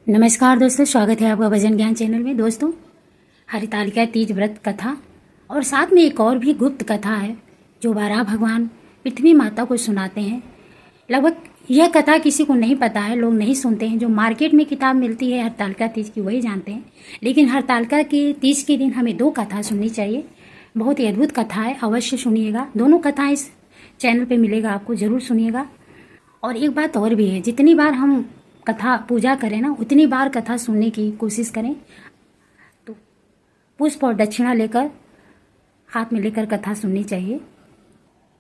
नमस्कार दोस्तों, स्वागत है आपका भजन ज्ञान चैनल में। दोस्तों, हरितालिका तीज व्रत कथा और साथ में एक और भी गुप्त कथा है जो वाराह भगवान पृथ्वी माता को सुनाते हैं। लगभग यह कथा किसी को नहीं पता है, लोग नहीं सुनते हैं। जो मार्केट में किताब मिलती है हरितालिका तीज की वही जानते हैं, लेकिन हरितालिका के तीज के दिन हमें दो कथा सुननी चाहिए। बहुत ही अद्भुत कथा है, अवश्य सुनिएगा। दोनों कथाएँ इस चैनल पर मिलेगा, आपको ज़रूर सुनिएगा। और एक बात और भी है, जितनी बार हम कथा पूजा करें ना, उतनी बार कथा सुनने की कोशिश करें। तो पुष्प और दक्षिणा लेकर, हाथ में लेकर कथा सुननी चाहिए।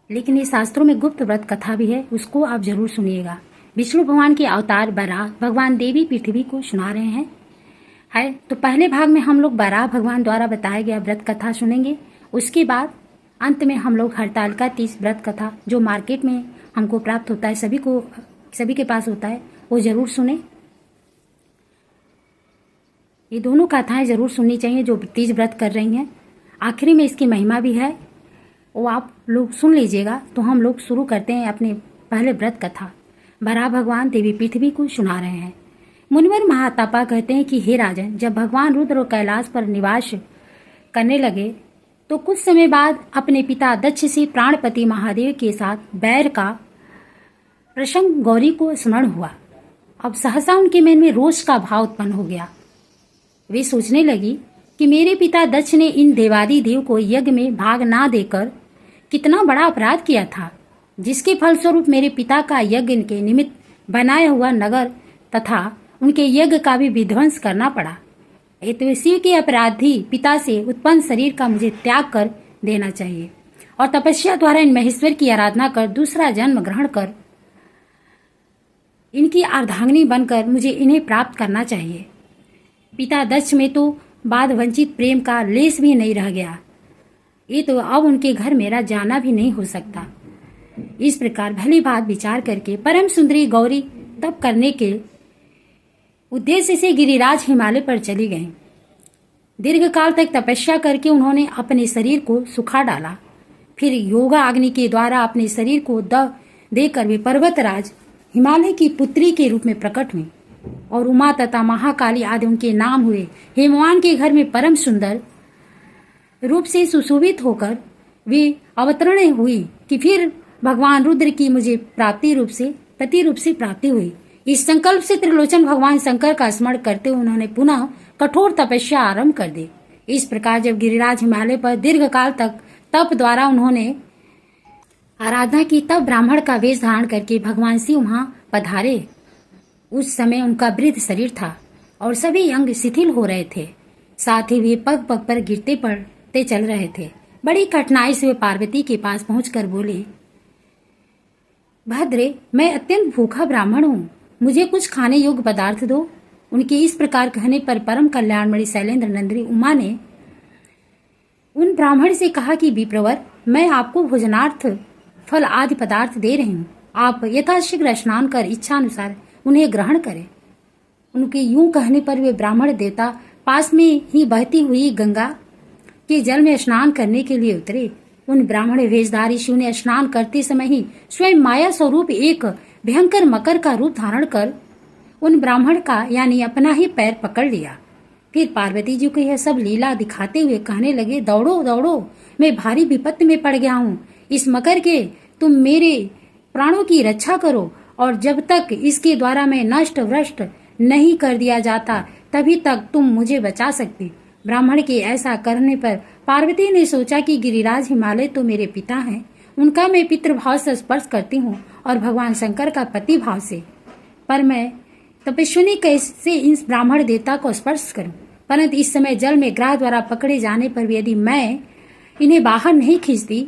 लेकिन ये शास्त्रों में गुप्त व्रत कथा भी है, उसको आप जरूर सुनिएगा। विष्णु भगवान के अवतार वराह भगवान देवी पृथ्वी को सुना रहे हैं। तो पहले भाग में हम लोग वराह भगवान द्वारा बताया गया व्रत कथा सुनेंगे। उसके बाद अंत में हम लोग हरितालिका तीज व्रत कथा जो मार्केट में हमको प्राप्त होता है, सभी के पास होता है, वो जरूर सुने। ये दोनों कथाएं जरूर सुननी चाहिए जो तीज व्रत कर रही हैं। आखिरी में इसकी महिमा भी है, वो आप लोग सुन लीजिएगा। तो हम लोग शुरू करते हैं अपने पहले व्रत कथा। वराह भगवान देवी पृथ्वी को सुना रहे हैं। मुनिवर महातापा कहते हैं कि हे राजन, जब भगवान रुद्र और कैलाश पर निवास करने लगे तो कुछ समय बाद अपने पिता दक्ष से प्राणपति महादेव के साथ बैर का प्रसंग गौरी को स्मरण हुआ। अब सहसा उनके मन में रोष का भाव उत्पन्न हो गया। वे सोचने लगी कि मेरे पिता दक्ष ने इन देवादि देव को यज्ञ में भाग ना देकर कितना बड़ा अपराध किया था, जिसके फलस्वरूप मेरे पिता का यज्ञ के निमित्त बनाया हुआ नगर तथा उनके यज्ञ का भी विध्वंस करना पड़ा। तो शिव के अपराधी पिता से उत्पन्न शरीर का मुझे त्याग कर देना चाहिए और तपस्या द्वारा इन महेश्वर की आराधना कर दूसरा जन्म ग्रहण कर इनकी अर्धांगिनी बनकर मुझे इन्हें प्राप्त करना चाहिए। पिता दक्ष में तो बाद वंचित प्रेम का लेस भी नहीं रह गया। ये तो अब उनके घर मेरा जाना भी नहीं हो सकता। इस प्रकार भली बात विचार करके परम सुंदरी गौरी तप करने के उद्देश्य से गिरिराज हिमालय पर चली गईं। दीर्घ काल तक तपस्या करके उन्होंने अपने शरीर को सुखा डाला। फिर योगा अग्नि के द्वारा अपने शरीर को दह देकर वे पर्वतराज हिमालय की पुत्री के रूप में प्रकट हुई और उमा तथा महाकाली आदि उनके नाम हुए। हेमवान के घर में परम सुंदर रूप से सुशोभित होकर वे अवतरण हुई कि फिर भगवान रुद्र की मुझे पति रूप से प्राप्ति हुई। इस संकल्प से त्रिलोचन भगवान शंकर का स्मरण करते हुए उन्होंने पुनः कठोर तपस्या आरंभ कर दी। इस प्रकार जब गिरिराज हिमालय पर दीर्घ काल तक तप द्वारा उन्होंने आराधना की, तब ब्राह्मण का वेश धारण करके भगवान शिव वहां पधारे। उस समय उनका वृद्ध शरीर था और सभी अंग शिथिल हो रहे थे। साथ ही वे पग पग पर गिरते पड़ते चल रहे थे। बड़ी कठिनाई से वे पार्वती के पास पहुंचकर बोले, भद्रे, मैं अत्यंत भूखा ब्राह्मण हूँ, मुझे कुछ खाने योग्य पदार्थ दो। उनके इस प्रकार कहने पर परम कल्याणमणि शैलेंद्र नंदिनी उमा ने उन ब्राह्मण से कहा कि विप्रवर, मैं आपको भोजनार्थ फल आदि पदार्थ दे रही हूँ, आप यथाशीघ्र स्नान कर इच्छा अनुसार उन्हें ग्रहण करें। उनके यूं कहने पर वे ब्राह्मण देवता पास में ही बहती हुई गंगा के जल में स्नान करने के लिए उतरे। उन ब्राह्मण वेशधारी शिव ने स्नान करते समय ही स्वयं माया स्वरूप एक भयंकर मकर का रूप धारण कर उन ब्राह्मण का यानी अपना ही पैर पकड़ लिया। फिर पार्वती जी को यह सब लीला दिखाते हुए कहने लगे, दौड़ो दौड़ो, मैं भारी विपत्ति में पड़ गया हूँ। इस मकर के तुम मेरे प्राणों की रक्षा करो और जब तक इसके द्वारा मैं नष्ट भ्रष्ट नहीं कर दिया जाता तभी तक तुम मुझे बचा सकती। ब्राह्मण के ऐसा करने पर पार्वती ने सोचा कि गिरिराज हिमालय तो मेरे पिता हैं, उनका मैं पितृभाव से स्पर्श करती हूँ और भगवान शंकर का पति भाव से, पर मैं तपस्विनी कैसे इस ब्राह्मण देवता को स्पर्श करूं। परंतु इस समय जल में ग्रह द्वारा पकड़े जाने पर भी यदि मैं इन्हें बाहर नहीं खींचती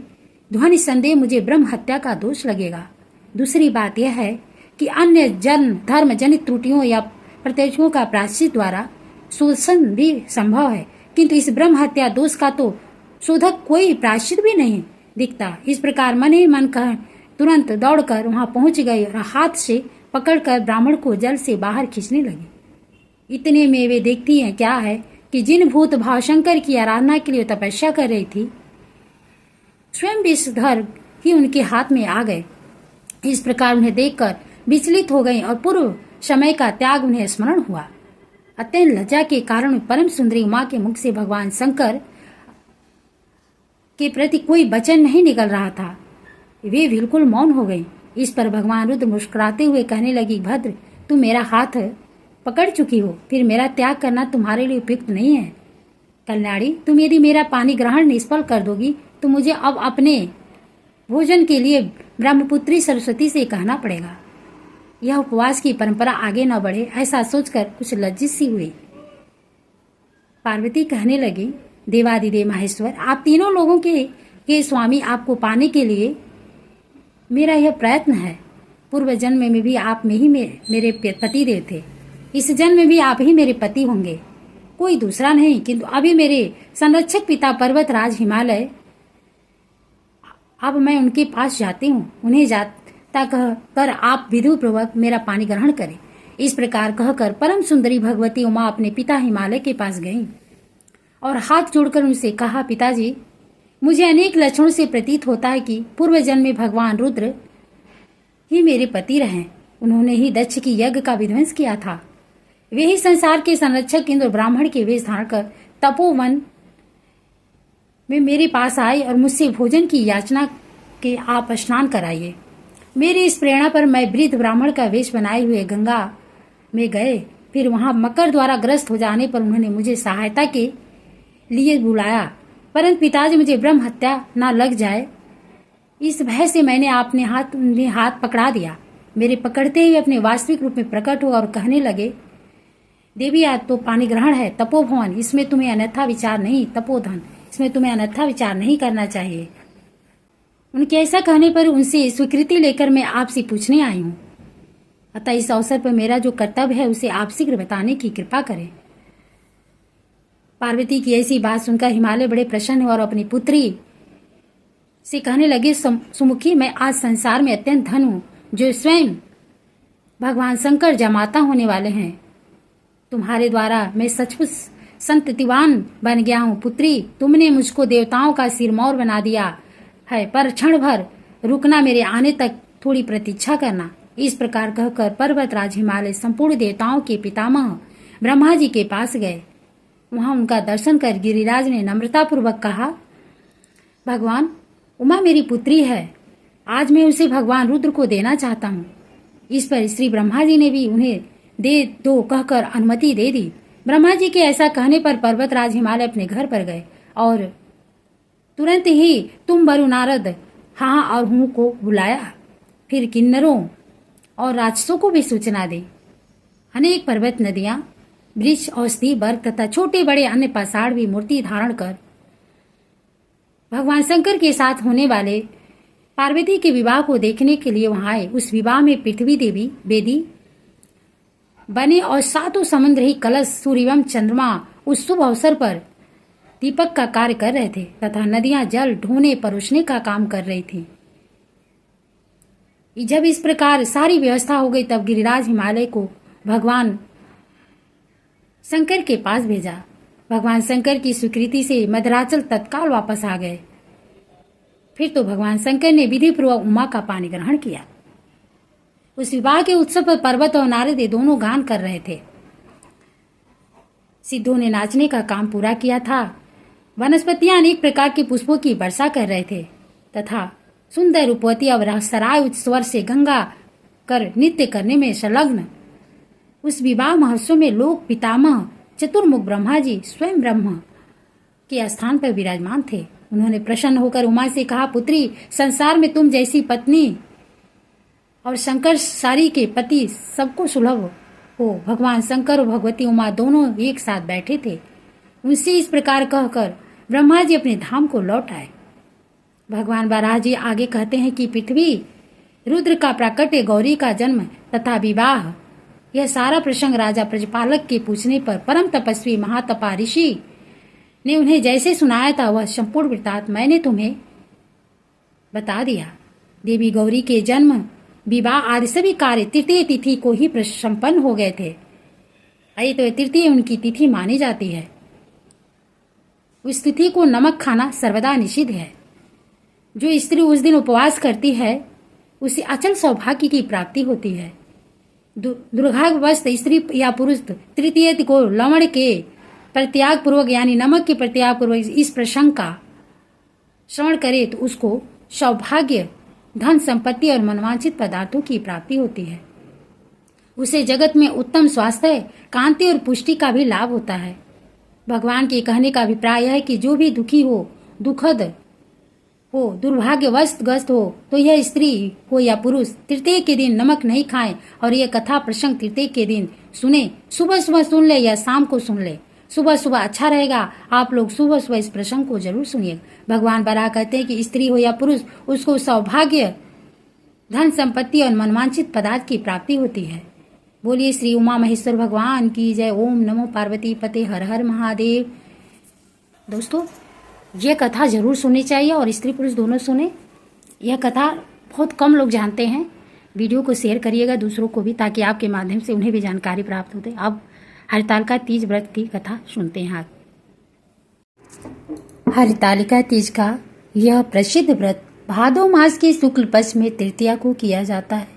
ध्वनि संदेह मुझे ब्रह्म हत्या का दोष लगेगा। दूसरी बात यह है कि अन्य जन्म धर्म जनित त्रुटियों या प्रत्ययों का प्रायश्चित द्वारा शोषण भी संभव है, किंतु इस ब्रह्म हत्या दोष का तो शोधक कोई प्रायश्चित भी नहीं दिखता। इस प्रकार मन ही मन कह तुरंत दौड़कर वहां पहुंच गई और हाथ से पकड़कर ब्राह्मण को जल से बाहर खींचने लगी। इतने में वे देखती हैं क्या है कि जिन भूत भाव शंकर की आराधना के लिए तपस्या कर रही थी, स्वयं विषधर ही उनके हाथ में आ गए। इस प्रकार उन्हें देखकर विचलित हो गई और पूर्व समय का त्याग उन्हें स्मरण हुआ। अत्यंत लज्जा के कारण परम सुंदरी उमा के मुख से भगवान शंकर के प्रति कोई वचन नहीं निकल रहा था। वे बिल्कुल मौन हो गई। इस पर भगवान रुद्र मुस्कुराते हुए कहने लगी, भद्र, तुम मेरा हाथ पकड़ चुकी हो, फिर मेरा त्याग करना तुम्हारे लिए उपयुक्त नहीं है। कल्याणी, तुम यदि मेरा पानी ग्रहण निष्फल कर दोगी तो मुझे अब अपने भोजन के लिए ब्रह्मपुत्री सरस्वती से कहना पड़ेगा। यह उपवास की परंपरा आगे न बढ़े, ऐसा सोचकर कुछ लज्जित सी हुई। पार्वती कहने लगी, देवादिदेव महेश्वर, आप तीनों लोगों के स्वामी, आपको पाने के लिए मेरा यह प्रयत्न है। पूर्व जन्म में भी आप में ही मेरे पति देव थे, इस जन्म में भी आप ही मेरे पति होंगे, कोई दूसरा नहीं। किंतु अभी मेरे संरक्षक पिता पर्वतराज हिमालय, अब मैं उनके पास जाती हूँ, उन्हें जाता कहकर आप विधिपूर्वक मेरा पानी ग्रहण करें। इस प्रकार कहकर परम सुंदरी भगवती उमा अपने पिता हिमालय के पास गईं और हाथ जोड़कर उनसे कहा, पिताजी, मुझे अनेक लक्षणों से प्रतीत होता है कि पूर्व जन्म में भगवान रुद्र ही मेरे पति रहे। उन्होंने ही दक्ष की यज्ञ का विध्वंस किया था। वे ही संसार के संरक्षक इंद्र ब्राह्मण के वेश धारण कर तपोवन में मेरे पास आए और मुझसे भोजन की याचना के आप स्नान कराइए। मेरी इस प्रेरणा पर मैं वृद्ध ब्राह्मण का वेश बनाए हुए गंगा में गए। फिर वहां मकर द्वारा ग्रस्त हो जाने पर उन्होंने मुझे सहायता के लिए बुलाया, परंतु पिताजी मुझे ब्रह्म हत्या न लग जाए, इस भय से मैंने उन्हें हाथ पकड़ा दिया। मेरे पकड़ते ही अपने वास्तविक रूप में प्रकट हुआ और कहने लगे, देवी, आज तो पानी ग्रहण है, तपोभवन, इसमें तुम्हें अन्यथा विचार नहीं, तपोधन, इसमें तुम्हें अन्यथा विचार नहीं करना चाहिए। उनके ऐसा कहने पर उनसे स्वीकृति लेकर मैं आपसे पूछने आई हूँ, अतः इस अवसर पर मेरा जो कर्तव्य है उसे आप शीघ्र बताने की कृपा करें। पार्वती की ऐसी बात सुनकर हिमालय बड़े प्रसन्न हुए और अपनी पुत्री से कहने लगे, सुमुखी, मैं आज संसार में अत्यंत धन हूँ, जो स्वयं भगवान शंकर जमाता होने वाले हैं। तुम्हारे द्वारा मैं सचमुच संततिवान बन गया हूँ। पुत्री, तुमने मुझको देवताओं का सिरमौर बना दिया है, पर क्षण भर रुकना, मेरे आने तक थोड़ी प्रतीक्षा करना। इस प्रकार कहकर पर्वतराज हिमालय संपूर्ण देवताओं के पितामह ब्रह्मा जी के पास गए। वहां उनका दर्शन कर गिरिराज ने नम्रतापूर्वक कहा, भगवान, उमा मेरी पुत्री है, आज मैं उसे भगवान रुद्र को देना चाहता हूँ। इस पर श्री ब्रह्मा जी ने भी उन्हें दे दो कहकर अनुमति दे दी। ब्रह्मा जी के ऐसा कहने पर पर्वतराज हिमालय अपने घर पर गए और तुरंत ही तुम वरु नारद, हाँ और हूँ को बुलाया। फिर किन्नरों और राक्षसों को भी सूचना दी। अनेक पर्वत, नदियां, वृक्ष, औषधि, वर्ग तथा छोटे बड़े अन्य पाषाण भी मूर्ति धारण कर भगवान शंकर के साथ होने वाले पार्वती के विवाह को देखने के लिए वहां आए। उस विवाह में पृथ्वी देवी वेदी बने और सातों समुद्र ही कलश, सूर्य एवं चंद्रमा उस शुभ अवसर पर दीपक का कार्य कर रहे थे तथा नदियां जल ढोने परोसने का काम कर रही थी। जब इस प्रकार सारी व्यवस्था हो गई तब गिरिराज हिमालय को भगवान शंकर के पास भेजा। भगवान शंकर की स्वीकृति से मद्राचल तत्काल वापस आ गए। फिर तो भगवान शंकर ने विधि पूर्वक उमा का पानी ग्रहण किया। उस विवाह के उत्सव पर पर्वत और नारद दोनों गान कर रहे थे। सिद्धों ने नाचने का काम पूरा किया था। वनस्पतियां अनेक प्रकार के पुष्पों की वर्षा कर रहे थे तथा सुंदर रूपवती और सराय उच्च स्वर से गंगा कर नृत्य करने में संलग्न उस विवाह महोत्सव में लोक पितामह चतुर्मुख ब्रह्मा जी स्वयं ब्रह्म के स्थान पर विराजमान थे। उन्होंने प्रसन्न होकर उमा से कहा, पुत्री, संसार में तुम जैसी पत्नी और शंकर सारी के पति सबको सुलभ हो। भगवान शंकर और भगवती उमा दोनों एक साथ बैठे थे। उनसे इस प्रकार कहकर ब्रह्मा जी अपने धाम को लौट आए। भगवान वराह जी आगे कहते हैं कि पृथ्वी, रुद्र का प्राकट्य, गौरी का जन्म तथा विवाह, यह सारा प्रसंग राजा प्रजपालक के पूछने पर परम तपस्वी महातपा ऋषि ने उन्हें जैसे सुनाया था वह संपूर्ण वृत्तांत मैंने तुम्हें बता दिया। देवी गौरी के जन्म, विवाह आदि सभी कार्य तृतीय तिथि को ही संपन्न हो गए थे। आई तो तृतीय उनकी तिथि मानी जाती है। उस तिथि को नमक खाना सर्वदा निषिद्ध है। जो स्त्री उस दिन उपवास करती है उसे अचल सौभाग्य की प्राप्ति होती है। दुर्भाग्यवश स्त्री या पुरुष तृतीय को लवण के प्रत्याग पूर्वक यानी नमक के प्रत्याग पूर्वक इस प्रसंग का श्रवण करे तो उसको सौभाग्य, धन संपत्ति और मनवांछित पदार्थों की प्राप्ति होती है। उसे जगत में उत्तम स्वास्थ्य, कांति और पुष्टि का भी लाभ होता है। भगवान के कहने का अभिप्राय है कि जो भी दुखी हो, दुखद हो, दुर्भाग्यवश ग्रस्त हो तो यह स्त्री हो या पुरुष तृतीय के दिन नमक नहीं खाएं और यह कथा प्रसंग तृतीय के दिन सुने। सुबह सुबह सुन ले या शाम को सुन ले, सुबह सुबह अच्छा रहेगा। आप लोग सुबह सुबह इस प्रसंग को जरूर सुनिए। भगवान बराह कहते हैं कि स्त्री हो या पुरुष उसको सौभाग्य, धन संपत्ति और मनवांछित पदार्थ की प्राप्ति होती है। बोलिए श्री उमा महेश्वर भगवान की जय। ओम नमो पार्वती पते, हर हर महादेव। दोस्तों, यह कथा जरूर सुननी चाहिए और स्त्री पुरुष दोनों सुने। यह कथा बहुत कम लोग जानते हैं। वीडियो को शेयर करिएगा दूसरों को भी, ताकि आपके माध्यम से उन्हें भी जानकारी प्राप्त होते। अब हरितालिका तीज व्रत की कथा सुनते हैं। हरितालिका तीज का यह प्रसिद्ध व्रत भादो मास के शुक्ल पक्ष में तृतीया को किया जाता है।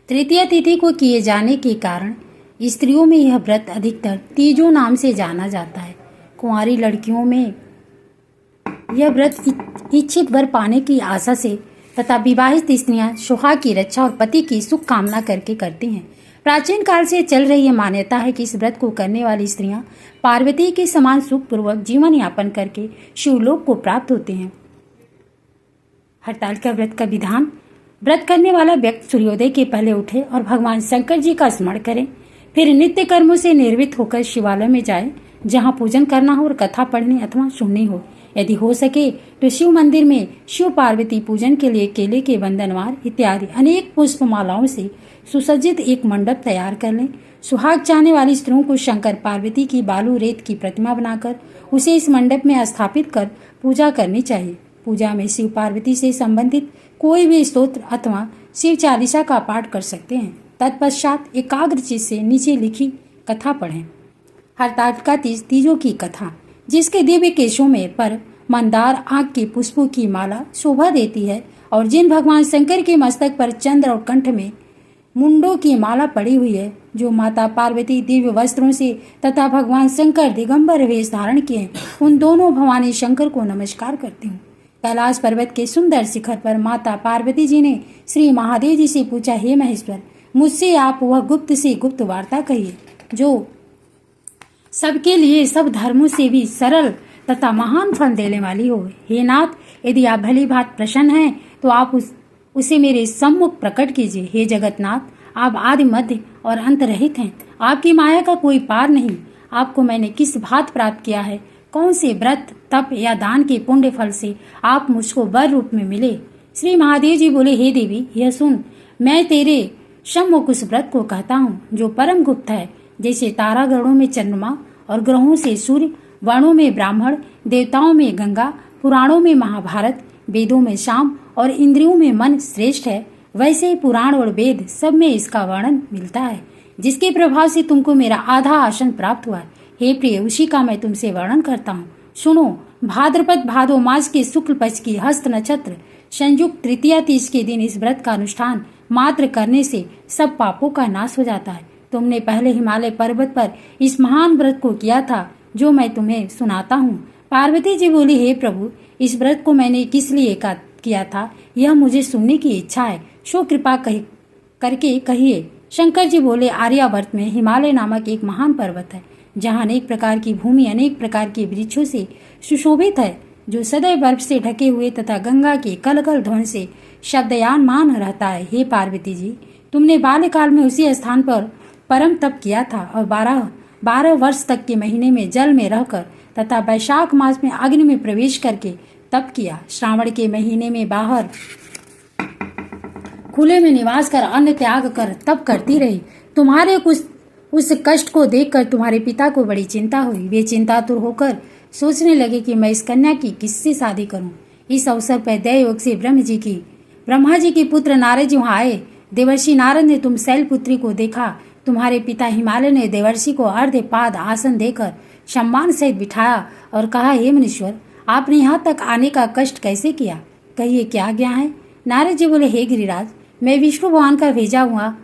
तृतीया तिथि को किए जाने के कारण स्त्रियों में यह व्रत अधिकतर तीजों नाम से जाना जाता है। कुंवारी लड़कियों में यह व्रत इच्छित वर पाने की आशा से तथा विवाहित स्त्रियां सुहाग की रक्षा और पति की सुख कामना करके करती हैं। प्राचीन काल से चल रही यह मान्यता है कि इस व्रत को करने वाली स्त्रियां पार्वती के समान सुखपूर्वक जीवन यापन करके शिवलोक को प्राप्त होते हैं। हरितालिका व्रत का विधान: व्रत करने वाला व्यक्ति सूर्योदय के पहले उठे और भगवान शंकर जी का स्मरण करें, फिर नित्य कर्मों से निर्वृत्त होकर शिवालय में जाए, जहां पूजन करना हो और कथा पढ़नी अथवा सुननी हो। यदि हो सके तो शिव मंदिर में शिव पार्वती पूजन के लिए केले के बंधनवार इत्यादि अनेक पुष्पमालाओं से सुसज्जित एक मंडप तैयार कर लें। सुहाग चाहने वाली स्त्रियों को शंकर पार्वती की बालू रेत की प्रतिमा बनाकर उसे इस मंडप में स्थापित कर पूजा करनी चाहिए। पूजा में शिव पार्वती से संबंधित कोई भी स्तोत्र अथवा शिव चालीसा का पाठ कर सकते हैं। तत्पश्चात एकाग्र चित्त से नीचे लिखी कथा पढ़ें। हरितालिका तीजों की कथा, जिसके दिव्य केशों में पर मंदार आंख के पुष्पों की माला शोभा देती है और जिन भगवान शंकर के मस्तक पर चंद्र और कंठ में मुंडों की माला पड़ी हुई है, जो माता पार्वती दिव्य वस्त्रों से तथा भगवान शंकर दिगंबर वेश धारण किए, उन दोनों भवानी शंकर को नमस्कार करती हूँ। कैलाश पर्वत के सुंदर शिखर पर माता पार्वती जी ने श्री महादेव जी से पूछा, हे महेश्वर, मुझसे आप वह गुप्त से गुप्त वार्ता कहिए जो सबके लिए सब धर्मों से भी सरल तथा महान फल देने वाली हो। हे नाथ, यदि आप भली भांति प्रसन्न हैं तो आप उसे मेरे सम्मुख प्रकट कीजिए। हे जगतनाथ, आप आदि मध्य और अंत रहित हैं, आपकी माया का कोई पार नहीं। आपको मैंने किस भांति प्राप्त किया है? कौन से व्रत, तप या दान के पुण्य फल से आप मुझको वर रूप में मिले? श्री महादेव जी बोले, हे देवी, यह सुन, मैं तेरे सम्मुख उस व्रत को कहता हूँ जो परम गुप्त है। जैसे तारागणों में चंद्रमा और ग्रहों से सूर्य, वर्णों में ब्राह्मण, देवताओं में गंगा, पुराणों में महाभारत, वेदों में शाम और इंद्रियों में मन श्रेष्ठ है, वैसे ही पुराण और वेद सब में इसका वर्णन मिलता है, जिसके प्रभाव से तुमको मेरा आधा आसन प्राप्त हुआ। हे प्रिय, उसी का मैं तुमसे वर्णन करता हूँ। सुनो, भाद्रपद भादो मास के शुक्ल पक्ष की हस्त नक्षत्र संयुक्त तृतीया तीज के दिन इस व्रत का अनुष्ठान मात्र करने से सब पापों का नाश हो जाता है। तुमने पहले हिमालय पर्वत पर इस महान व्रत को किया था, जो मैं तुम्हें सुनाता हूँ। पार्वती जी बोली, हे प्रभु, इस व्रत को मैंने किस लिए किया था, यह मुझे सुनने की इच्छा है, सो कृपा करके कहिए। शंकर जी बोले, आर्यावर्त में हिमालय नामक एक महान पर्वत है, जहाँ अनेक प्रकार की भूमि अनेक प्रकार के वृक्षों से सुशोभित है, जो सदैव बर्फ से ढके हुए तथा गंगा के कलकल ध्वन से शब्दयानमान रहता है। हे पार्वती जी, तुमने बाल्यकाल में उसी स्थान पर परम तप किया था और 12 वर्ष तक के महीने में जल में रहकर तथा वैशाख मास में अग्नि में प्रवेश करके तप किया। श्रावण के महीने में बाहर खुले में निवास कर अन्न त्याग कर तप करती रही। तुम्हारे उस कष्ट को देखकर तुम्हारे पिता को बड़ी चिंता हुई। वे चिंतातुर होकर सोचने लगे कि मैं इस कन्या की किससे शादी करूं। इस अवसर पर दैवयोग से ब्रह्मा जी के पुत्र नारद जी वहां आए। देवर्षि नारद ने तुम शैलपुत्री को देखा। तुम्हारे पिता हिमालय ने देवर्षि को अर्धपाद आसन देकर सम्मान सहित बिठाया और कहा, हे मुनीश्वर, आपने यहाँ तक आने का कष्ट कैसे किया? कहिए, क्या आज्ञा है? नारद जी बोले, हे गिरिराज, मैं विष्णु भगवान का भेजा हुआ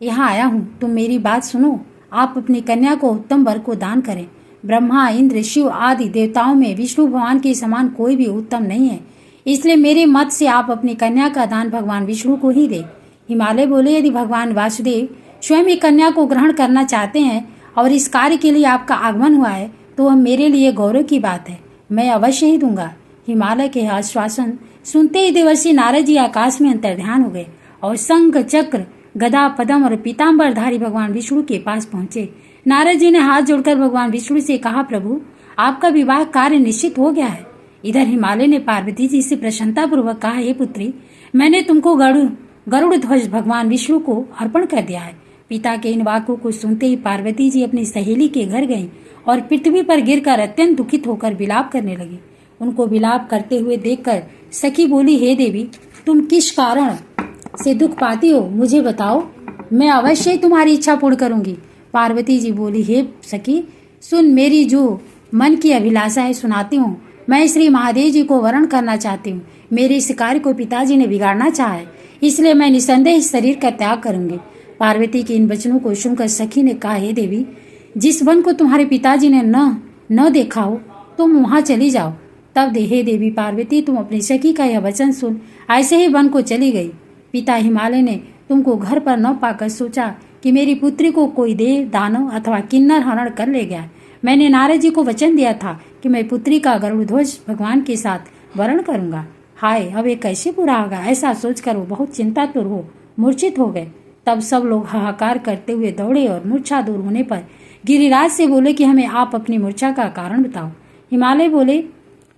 यहाँ आया हूँ, तुम मेरी बात सुनो। आप अपनी कन्या को उत्तम वर को दान करें। ब्रह्मा, इंद्र, शिव आदि देवताओं में विष्णु भगवान के समान कोई भी उत्तम नहीं है, इसलिए मेरे मत से आप अपनी कन्या का दान भगवान विष्णु को ही दे। हिमालय बोले, यदि भगवान वासुदेव स्वयं ही कन्या को ग्रहण करना चाहते हैं और इस कार्य के लिए आपका आगमन हुआ है तो वह मेरे लिए गौरव की बात है, मैं अवश्य ही दूंगा। हिमालय के आश्वासन सुनते ही देवर्षि नारद जी आकाश में अंतर्ध्यान हो गए और शंख, चक्र, गदा, पद्म और पीताम्बरधारी भगवान विष्णु के पास पहुंचे। नारद जी ने हाथ जोड़कर भगवान विष्णु से कहा, प्रभु आपका विवाह कार्य निश्चित हो गया है। इधर हिमालय ने पार्वती जी से प्रसन्नतापूर्वक कहा, हे पुत्री, मैंने तुमको गरुड़ ध्वज भगवान विष्णु को अर्पण कर दिया है। पिता के इन वाक्यों को सुनते ही पार्वती जी अपनी सहेली के घर गईं और पृथ्वी पर गिरकर अत्यंत दुखित होकर विलाप करने लगी। उनको विलाप करते हुए देखकर सखी बोली, हे देवी, तुम किस कारण से दुख पाती हो, मुझे बताओ, मैं अवश्य ही तुम्हारी इच्छा पूर्ण करूंगी। पार्वती जी बोली, हे सखी, सुन, मेरी जो मन की अभिलाषा है सुनाती हूँ। मैं श्री महादेव जी को वरण करना चाहती हूँ। मेरे इस कार्य को पिताजी ने बिगाड़ना चाहा है, इसलिए मैं निसंदेह इस शरीर का त्याग करूंगी। पार्वती के इन वचनों को सुनकर सखी ने कहा, हे देवी, जिस वन को तुम्हारे पिताजी ने न देखा हो तुम वहां चली जाओ। तब हे देवी पार्वती, तुम अपनी सखी का यह वचन सुन ऐसे ही वन को चली गई। पिता हिमालय ने तुमको घर पर न पाकर सोचा कि मेरी पुत्री को कोई देव, दानव अथवा किन्नर हरण कर ले गया। मैंने नारद जी को वचन दिया था कि मैं पुत्री का गरुड़ ध्वज भगवान के साथ वरण करूंगा। हाय, अब ये कैसे पूरा होगा, ऐसा सोचकर वो बहुत चिंतातुर हो मूर्छित हो गए। तब सब लोग हाहाकार करते हुए दौड़े और मूर्छा दूर होने पर गिरिराज से बोले कि हमें आप अपनी मूर्छा का कारण बताओ। हिमालय बोले,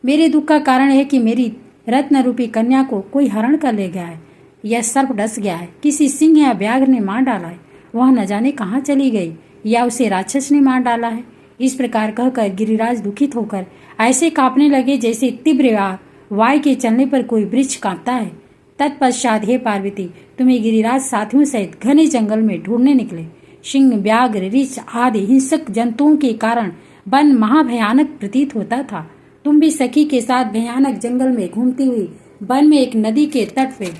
मेरे दुख का कारण है कि मेरी रत्न रूपी कन्या को कोई हरण कर ले गया है। यह सर्प डस गया है, किसी सिंह या व्याघ्र ने मार डाला है। वह न जाने कहाँ चली गई या उसे राक्षस ने मार डाला है। इस प्रकार कहकर गिरिराज दुखित होकर ऐसे कांपने लगे जैसे तीव्र वायु के चलने पर कोई वृक्ष कांपता है। तत्पश्चात हे पार्वती, तुम्हें गिरिराज साथियों सहित घने जंगल में ढूंढने निकले। सिंह, व्याघ्र, रीछ आदि हिंसक जंतुओं के कारण वन महाभयानक प्रतीत होता था। तुम भी सखी के साथ भयानक जंगल में घूमती हुई वन में एक नदी के तट पे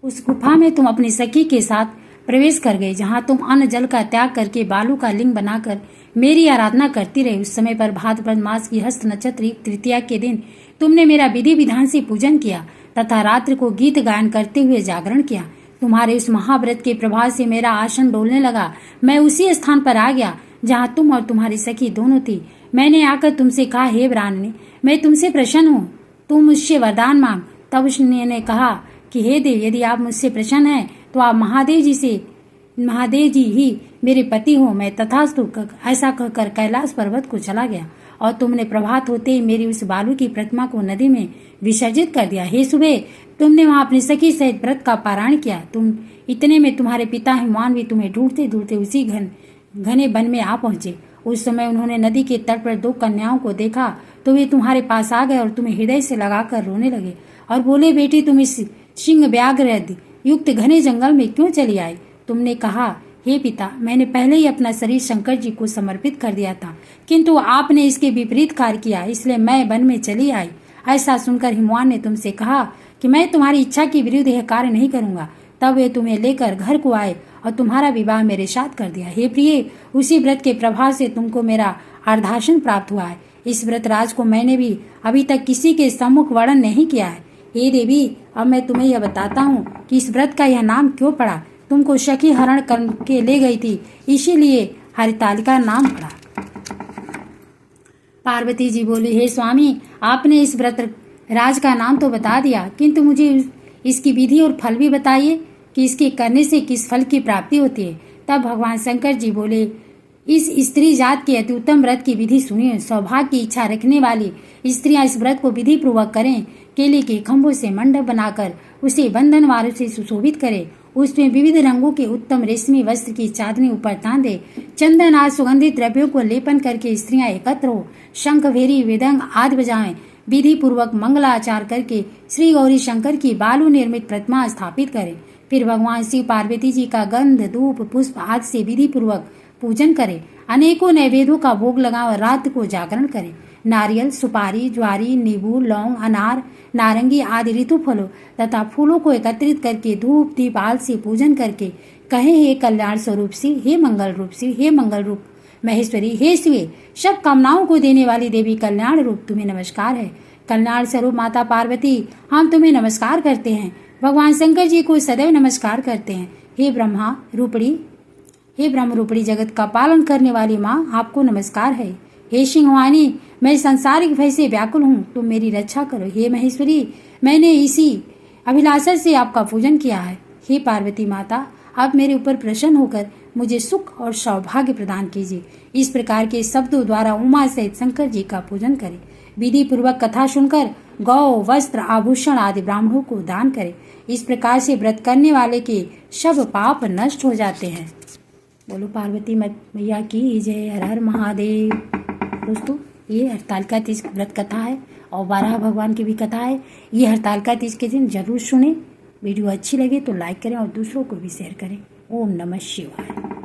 उस गुफा में तुम अपनी सखी के साथ प्रवेश कर गए, जहाँ तुम अन्न जल का त्याग करके बालू का लिंग बनाकर मेरी आराधना करती रही। उस समय पर भाद्रपद मास की हस्त नक्षत्र तृतीया के दिन तुमने मेरा विधि विधान से पूजन किया तथा रात्रि को गीत गायन करते हुए जागरण किया। तुम्हारे उस महाव्रत के प्रभाव से मेरा आसन डोलने लगा। मैं उसी स्थान पर आ गया जहाँ तुम और तुम्हारी सखी दोनों थी। मैंने आकर तुमसे कहा, हे ब्राह्मणी, मैं तुमसे प्रसन्न हूँ, तुम मुझसे वरदान मांग। तब उसने कहा कि हे देव, यदि आप मुझसे प्रसन्न हैं तो आप महादेव जी ही मेरे पति हो। मैं तथास्तु ऐसा कहकर कैलाश पर्वत को चला गया और तुमने प्रभात होते ही मेरी उस बालू की प्रतिमा को नदी में विसर्जित कर दिया। हे सुबह, तुमने वहां अपनी सखी सहित व्रत का पारायण किया। तुम इतने में तुम्हारे पिता हिमान भी तुम्हें ढूंढते ढूंढते उसी घने वन में आ पहुंचे। उस समय उन्होंने नदी के तट पर दो कन्याओं को देखा तो वे तुम्हारे पास आ गए और तुम्हें हृदय से लगाकर रोने लगे और बोले, बेटी, तुम इस सिंह व्याघ्र युक्त घने जंगल में क्यों चली आई? तुमने कहा, हे पिता, मैंने पहले ही अपना शरीर शंकर जी को समर्पित कर दिया था, किंतु आपने इसके विपरीत कार्य किया, इसलिए मैं वन में चली आई। ऐसा सुनकर हिमवान ने तुमसे कहा कि मैं तुम्हारी इच्छा के विरुद्ध यह कार्य नहीं करूंगा। तब वे तुम्हें लेकर घर को आए और तुम्हारा विवाह मेरे साथ कर दिया। हे प्रिय, उसी व्रत के प्रभाव से तुमको मेरा अर्धासन प्राप्त हुआ है। इस व्रत राज को मैंने भी अभी तक किसी के सम्मुख वर्णन नहीं किया है। हे देवी, अब मैं तुम्हें यह बताता हूँ कि इस व्रत का यह नाम क्यों पड़ा। तुमको सखी हरण करके ले गई थी, इसीलिए हरितालिका नाम पड़ा। पार्वती जी बोली, हे स्वामी, आपने इस व्रत राज का नाम तो बता दिया, किंतु मुझे इसकी विधि और फल भी बताइए कि इसके करने से किस फल की प्राप्ति होती है। तब भगवान शंकर जी बोले, इस स्त्री जात के अति उत्तम व्रत की विधि सुनिए। सौभाग्य की इच्छा रखने वाली स्त्रियां इस व्रत को विधि पूर्वक करें। केले के खंभों से मंडप बनाकर उसे बंधन वारों से सुशोभित करें। उसमें विविध रंगों के उत्तम रेशमी वस्त्र की चादरी ऊपर तांदे, चंदन आदि सुगंधित द्रव्यों को लेपन करके स्त्रियां एकत्र हो, शंख, भेरी, मृदंग आदि बजाएं। विधि पूर्वक मंगलाचार करके श्री गौरी शंकर की बालू निर्मित प्रतिमा स्थापित करें। फिर भगवान शिव पार्वती जी का गंध, धूप, पुष्प आदि से विधि पूर्वक पूजन करें। अनेकों नैवेद्यों का भोग लगाएं और रात को जागरण करें। नारियल, सुपारी, ज्वारी, नींबू, लौंग, अनार, नारंगी आदि ऋतु फलों तथा फूलों को एकत्रित करके धूप दीप आल से पूजन करके कहे, हे कल्याण स्वरूप सी, हे मंगल रूप सी, हे मंगल रूप महेश्वरी, हे शिवे, सब कामनाओं को देने वाली देवी कल्याण रूप तुम्हें नमस्कार है। कल्याण स्वरूप माता पार्वती, हम तुम्हें नमस्कार करते हैं। भगवान शंकर जी को सदैव नमस्कार करते हैं। हे ब्रह्म रूपड़ी जगत का पालन करने वाली माँ, आपको नमस्कार है। हे सिंहवानी, मैं सांसारिक भय से व्याकुल हूँ, तुम मेरी रक्षा करो। हे महेश्वरी, मैंने इसी अभिलाषा से आपका पूजन किया है। हे पार्वती माता, आप मेरे ऊपर प्रसन्न होकर मुझे सुख और सौभाग्य प्रदान कीजिए। इस प्रकार के शब्दों द्वारा उमा सहित शंकर जी का पूजन करें। विधि पूर्वक कथा सुनकर गौ, वस्त्र, आभूषण आदि ब्राह्मणों को दान करें। इस प्रकार से व्रत करने वाले के सब पाप नष्ट हो जाते हैं। बोलो पार्वती मैया की जय। हर हर महादेव। दोस्तों, ये हरतालिका तीज व्रत कथा है और 12 भगवान की भी कथा है। ये हरतालिका तीज के दिन जरूर सुने। वीडियो अच्छी लगे तो लाइक करें और दूसरों को भी शेयर करें। ओम नमः शिवाय।